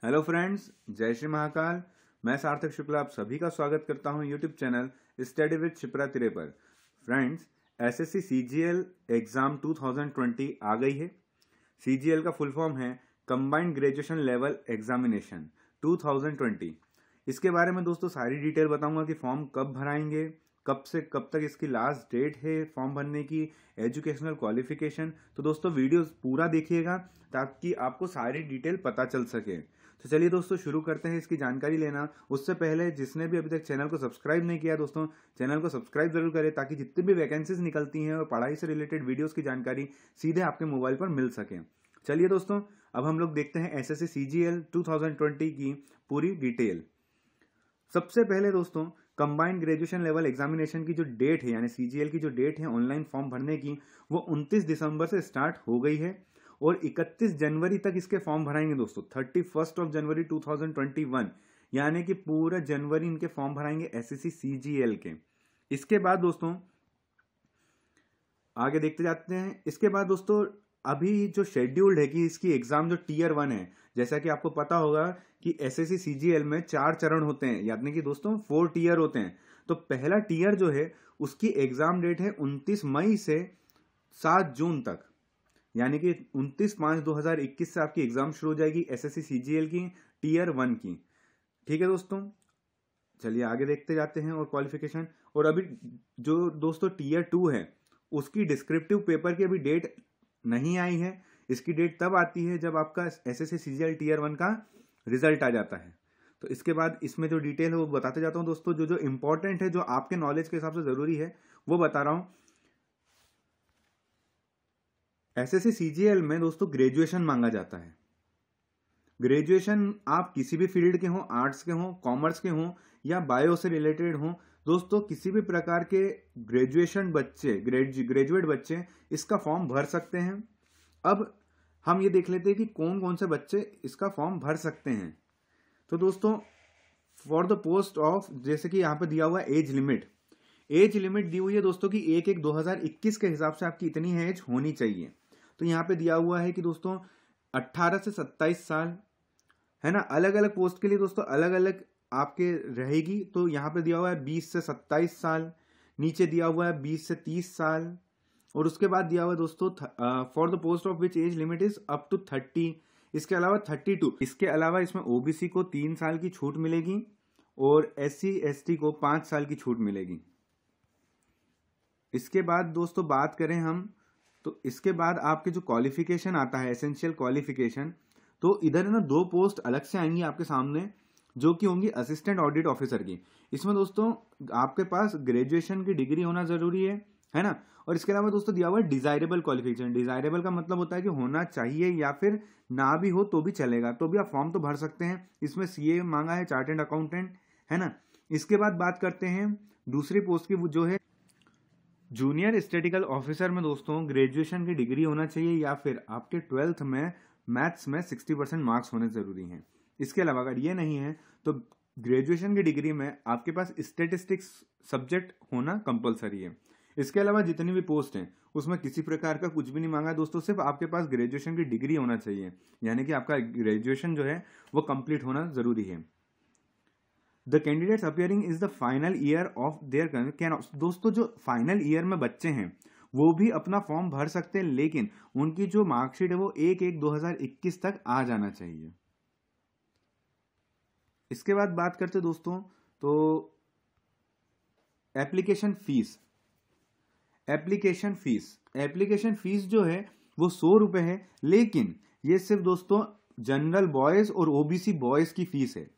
Hello friends, जय श्री महाकाल। मैं सार्थक शुक्ला आप सभी का स्वागत करता हूं YouTube channel study with Shipra तिरे पर। फ्रेंड्स, एसएससी सीजीएल एग्जाम 2020 आ गई है। सीजीएल का फुल फॉर्म है कंबाइंड ग्रेजुएशन लेवल एग्जामिनेशन 2020। इसके बारे में दोस्तों सारी डिटेल बताऊंगा कि फॉर्म कब भराएंगे, कब से कब तक इसकी लास्ट डेट है फॉर्म भरने की, एजुकेशनल क्वालिफिकेशन। तो दोस्तों वीडियो पूरा देखिएगा ताकि आपको सारी डिटेल पता चल सके। तो चलिए दोस्तों शुरू करते हैं इसकी जानकारी लेना। उससे पहले जिसने भी अभी तक चैनल को सब्सक्राइब नहीं किया दोस्तों, चैनल को सब्सक्राइब जरूर करें ताकि जितनी भी वैकेंसीज निकलती हैं और पढ़ाई से रिलेटेड वीडियोस की जानकारी सीधे आपके मोबाइल पर मिल सके। चलिए दोस्तों, अब हम लोग देखते हैं एसएससी सीजीएल 2020 की पूरी डिटेल। सबसे पहले दोस्तों, कंबाइंड ग्रेजुएशन लेवल एग्जामिनेशन की जो डेट है यानी सीजीएल की जो डेट है ऑनलाइन फॉर्म भरने की, वो 29 दिसंबर से स्टार्ट हो गई है और 31 जनवरी तक इसके फॉर्म भराएंगे दोस्तों। 31 जनवरी 2021 यानी कि पूरा जनवरी इनके फॉर्म भराएंगे एसएससी सीजीएल के। इसके बाद दोस्तों आगे देखते जाते हैं। इसके बाद दोस्तों अभी जो शेड्यूल्ड है कि इसकी एग्जाम जो टीयर 1 है, जैसा कि आपको पता होगा कि एसएससी सीजीएल में 4 चरण होते हैं, यानी कि दोस्तों 4 टीयर होते हैं। तो पहला टीयर जो है उसकी एग्जाम डेट है 29 मई से 7 जून तक, यानी कि 29/5/2021 से आपकी एग्जाम शुरू हो जाएगी एसएससी सीजीएल की टीयर 1 की। ठीक है दोस्तों, चलिए आगे देखते जाते हैं और क्वालिफिकेशन। और अभी जो दोस्तों टीयर 2 है उसकी डिस्क्रिप्टिव पेपर की अभी डेट नहीं आई है। इसकी डेट तब आती है जब आपका एसएससी सीजीएल टीयर 1 का रिजल्ट आ जाता है। तो इसके बाद इसमें जो डिटेल है वो बताते जाता हूं दोस्तों। जो जो इंपॉर्टेंट है, जो आपके नॉलेज के हिसाब से जरूरी है, वो बता रहा हूं। एसएससी सीजीएल में दोस्तों ग्रेजुएशन मांगा जाता है। ग्रेजुएशन आप किसी भी फील्ड के हो, आर्ट्स के हो, कॉमर्स के हो या बायो से रिलेटेड हो, दोस्तों किसी भी प्रकार के ग्रेजुएशन बच्चे, ग्रेजुएट बच्चे इसका फॉर्म भर सकते हैं। अब हम ये देख लेते हैं कि कौन कौन से बच्चे इसका फॉर्म भर सकते हैं। तो दोस्तों फॉर द पोस्ट ऑफ, जैसे कि यहाँ पे दिया हुआ एज लिमिट दी हुई है दोस्तों कि 1/1/2021 के हिसाब से आपकी इतनी एज होनी चाहिए। तो यहाँ पे दिया हुआ है कि दोस्तों 18 से 27 साल है ना। अलग अलग पोस्ट के लिए दोस्तों अलग अलग आपके रहेगी। तो यहाँ पे दिया हुआ है 20 से 27 साल, नीचे दिया हुआ है 20 से 30 साल, और उसके बाद दिया हुआ है दोस्तों for the post of which age limit is up to 30। इसके अलावा 32। इसके अलावा इसमें ओबीसी को 3 साल की छूट मिलेगी और एससी एसटी को 5 साल की छूट मिलेगी। इसके बाद दोस्तों बात करें हम, तो इसके बाद आपके जो क्वालिफिकेशन आता है, एसेंशियल क्वालिफिकेशन, तो इधर ना 2 पोस्ट अलग से आएंगी आपके सामने जो कि होंगी असिस्टेंट ऑडिट ऑफिसर की। इसमें दोस्तों आपके पास ग्रेजुएशन की डिग्री होना जरूरी है ना। और इसके अलावा दोस्तों दिया हुआ है डिजायरेबल क्वालिफिकेशन। डिजायरेबल का मतलब होता है कि होना चाहिए या फिर ना भी हो तो भी चलेगा, तो भी आप फॉर्म तो भर सकते हैं। इसमें सीए मांगा है, चार्टेड अकाउंटेंट, है ना। इसके बाद बात करते हैं दूसरी पोस्ट की, जो है जूनियर स्टैटिस्टिकल ऑफिसर में दोस्तों ग्रेजुएशन की डिग्री होना चाहिए या फिर आपके 12th में मैथ्स में 60% मार्क्स होने जरूरी हैं। इसके अलावा अगर ये नहीं है तो ग्रेजुएशन की डिग्री में आपके पास स्टैटिस्टिक्स सब्जेक्ट होना कंपलसरी है। इसके अलावा जितनी भी पोस्ट हैं उसमें किसी प्रकार का कुछ भी नहीं मांगा है दोस्तों, सिर्फ आपके पास ग्रेजुएशन की डिग्री होना चाहिए, यानी कि आपका ग्रेजुएशन जो है वो कंप्लीट होना जरूरी है। The candidates appearing is the final year of their can. दोस्तों जो फाइनल ईयर में बच्चे हैं वो भी अपना फॉर्म भर सकते हैं, लेकिन उनकी जो मार्कशीट है वो 1/1/2021 तक आ जाना चाहिए। इसके बाद बात करते दोस्तों तो एप्लीकेशन फीस जो है वो 100 रुपए है, लेकिन ये सिर्फ दोस्तों जनरल बॉयज और ओबीसी बॉयज की फीस है।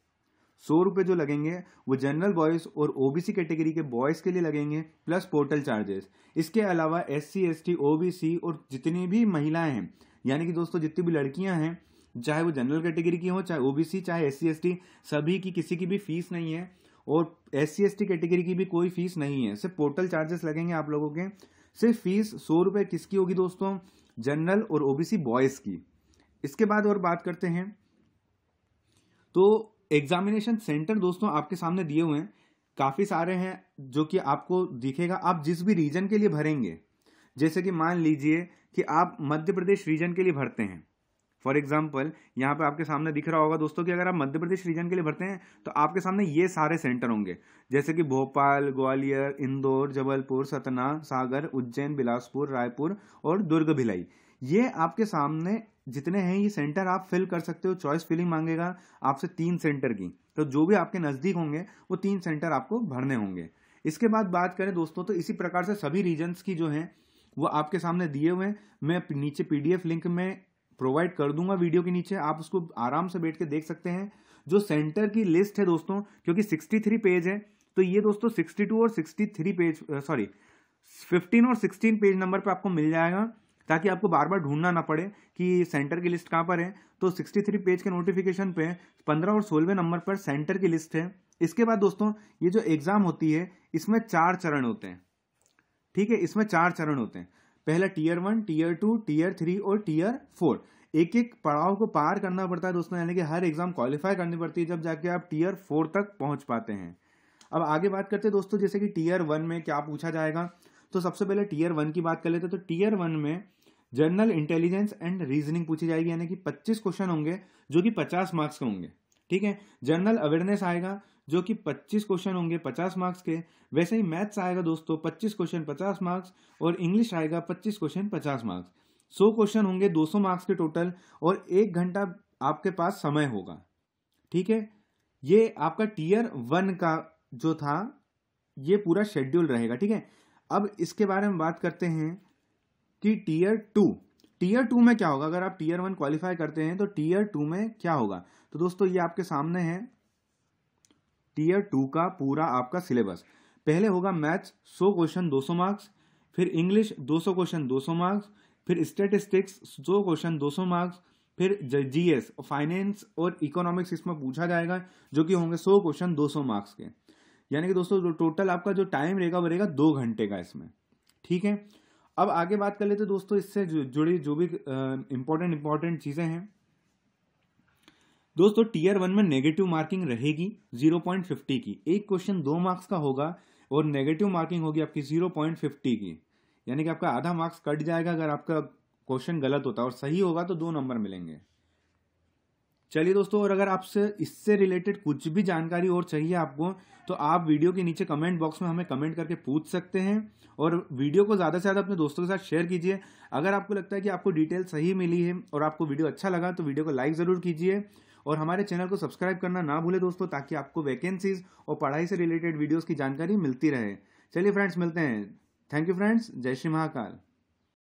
100 रुपए जो लगेंगे वो जनरल बॉयज और ओबीसी कैटेगरी के बॉयज के लिए लगेंगे, प्लस पोर्टल चार्जेस। इसके अलावा एससी एसटी ओबीसी और जितनी भी महिलाएं हैं, यानी कि दोस्तों जितनी भी लड़कियां हैं, चाहे वो जनरल कैटेगरी की हो, चाहे ओबीसी, चाहे एससी एसटी, सभी की किसी की भी फीस नहीं है। और एससी एसटी कैटेगरी की भी कोई फीस नहीं है, सिर्फ पोर्टल चार्जेस लगेंगे आप लोगों के। सिर्फ फीस 100 रुपए किसकी होगी दोस्तों? जनरल और ओबीसी बॉयज की। इसके बाद और बात करते हैं तो एग्जामिनेशन सेंटर दोस्तों आपके सामने दिए हुए हैं, काफी सारे हैं जो कि आपको दिखेगा। आप जिस भी रीजन के लिए भरेंगे, जैसे कि मान लीजिए कि आप मध्य प्रदेश रीजन के लिए भरते हैं, फॉर एग्जाम्पल यहाँ पे आपके सामने दिख रहा होगा दोस्तों कि अगर आप मध्य प्रदेश रीजन के लिए भरते हैं तो आपके सामने ये सारे सेंटर होंगे, जैसे कि भोपाल, ग्वालियर, इंदौर, जबलपुर, सतना, सागर, उज्जैन, बिलासपुर, रायपुर और दुर्ग, भिलाई। ये आपके सामने जितने हैं ये सेंटर आप फिल कर सकते हो। चॉइस फिलिंग मांगेगा आपसे 3 सेंटर की, तो जो भी आपके नजदीक होंगे वो 3 सेंटर आपको भरने होंगे। इसके बाद बात करें दोस्तों तो इसी प्रकार से सभी रीजन्स की जो है वो आपके सामने दिए हुए हैं। मैं नीचे पीडीएफ लिंक में प्रोवाइड कर दूंगा वीडियो के नीचे, आप उसको आराम से बैठ के देख सकते हैं। जो सेंटर की लिस्ट है दोस्तों, क्योंकि 63 पेज है, तो ये दोस्तों 62 और 63 पेज 15 और 16 पेज नंबर पे आपको मिल जाएगा, ताकि आपको बार बार ढूंढना ना पड़े कि सेंटर की लिस्ट कहाँ पर है। तो 63 पेज के नोटिफिकेशन पे 15 और 16वें नंबर पर सेंटर की लिस्ट है। इसके बाद दोस्तों ये जो एग्जाम होती है इसमें 4 चरण होते हैं, ठीक है। इसमें 4 चरण होते हैं। पहला टीयर 1, टीयर 2, टीयर 3 और टीयर 4। एक एक पड़ाव को पार करना पड़ता है दोस्तों, यानी कि हर एग्जाम क्वालिफाई करनी पड़ती है, जब जाके आप टीयर 4 तक पहुंच पाते हैं। अब आगे बात करते हैं दोस्तों, जैसे कि टीयर 1 में क्या पूछा जाएगा। तो सबसे पहले टीयर 1 की बात कर लेते हैं। तो टीयर 1 में जनरल इंटेलिजेंस एंड रीजनिंग पूछी जाएगी, यानी कि 25 क्वेश्चन होंगे जो कि 50 मार्क्स के होंगे, ठीक है। जनरल अवेयरनेस आएगा जो कि 25 क्वेश्चन होंगे 50 मार्क्स के। वैसे ही मैथ्स आएगा दोस्तों 25 क्वेश्चन 50 मार्क्स, और इंग्लिश आएगा 25 क्वेश्चन 50 मार्क्स। 100 क्वेश्चन होंगे 200 मार्क्स के टोटल, और 1 घंटा आपके पास समय होगा, ठीक है। ये आपका टीयर 1 का जो था ये पूरा शेड्यूल रहेगा, ठीक है। अब इसके बारे में बात करते हैं कि टीयर 2 में क्या होगा। अगर आप टीयर 1 क्वालिफाई करते हैं तो टीयर 2 में क्या होगा। तो दोस्तों ये आपके सामने है टीयर 2 का पूरा आपका सिलेबस। पहले होगा मैथ्स 100 क्वेश्चन 200 मार्क्स, फिर इंग्लिश 200 क्वेश्चन 200 मार्क्स, फिर स्टैटिस्टिक्स 100 क्वेश्चन 200 मार्क्स, फिर जीएस फाइनेंस और इकोनॉमिक्स इसमें पूछा जाएगा जो कि होंगे 100 क्वेश्चन 200 मार्क्स के। यानी कि दोस्तों जो टोटल आपका जो टाइम रहेगा वो रहेगा 2 घंटे का इसमें, ठीक है। अब आगे बात कर लेते हैं दोस्तों इससे जुड़ी जो भी इंपॉर्टेंट चीजें हैं। दोस्तों टीयर 1 में नेगेटिव मार्किंग रहेगी 0.50 की। एक क्वेश्चन 2 मार्क्स का होगा और नेगेटिव मार्किंग होगी आपकी 0.50 की, यानी कि आपका आधा मार्क्स कट जाएगा अगर आपका क्वेश्चन गलत होता है, और सही होगा तो 2 नंबर मिलेंगे। चलिए दोस्तों, और अगर आपसे इससे रिलेटेड कुछ भी जानकारी और चाहिए आपको, तो आप वीडियो के नीचे कमेंट बॉक्स में हमें कमेंट करके पूछ सकते हैं, और वीडियो को ज़्यादा से ज़्यादा अपने दोस्तों के साथ शेयर कीजिए। अगर आपको लगता है कि आपको डिटेल सही मिली है और आपको वीडियो अच्छा लगा तो वीडियो को लाइक ज़रूर कीजिए, और हमारे चैनल को सब्सक्राइब करना ना भूले दोस्तों, ताकि आपको वैकेंसीज और पढ़ाई से रिलेटेड वीडियोज़ की जानकारी मिलती रहे। चलिए फ्रेंड्स, मिलते हैं। थैंक यू फ्रेंड्स, जय श्री महाकाल।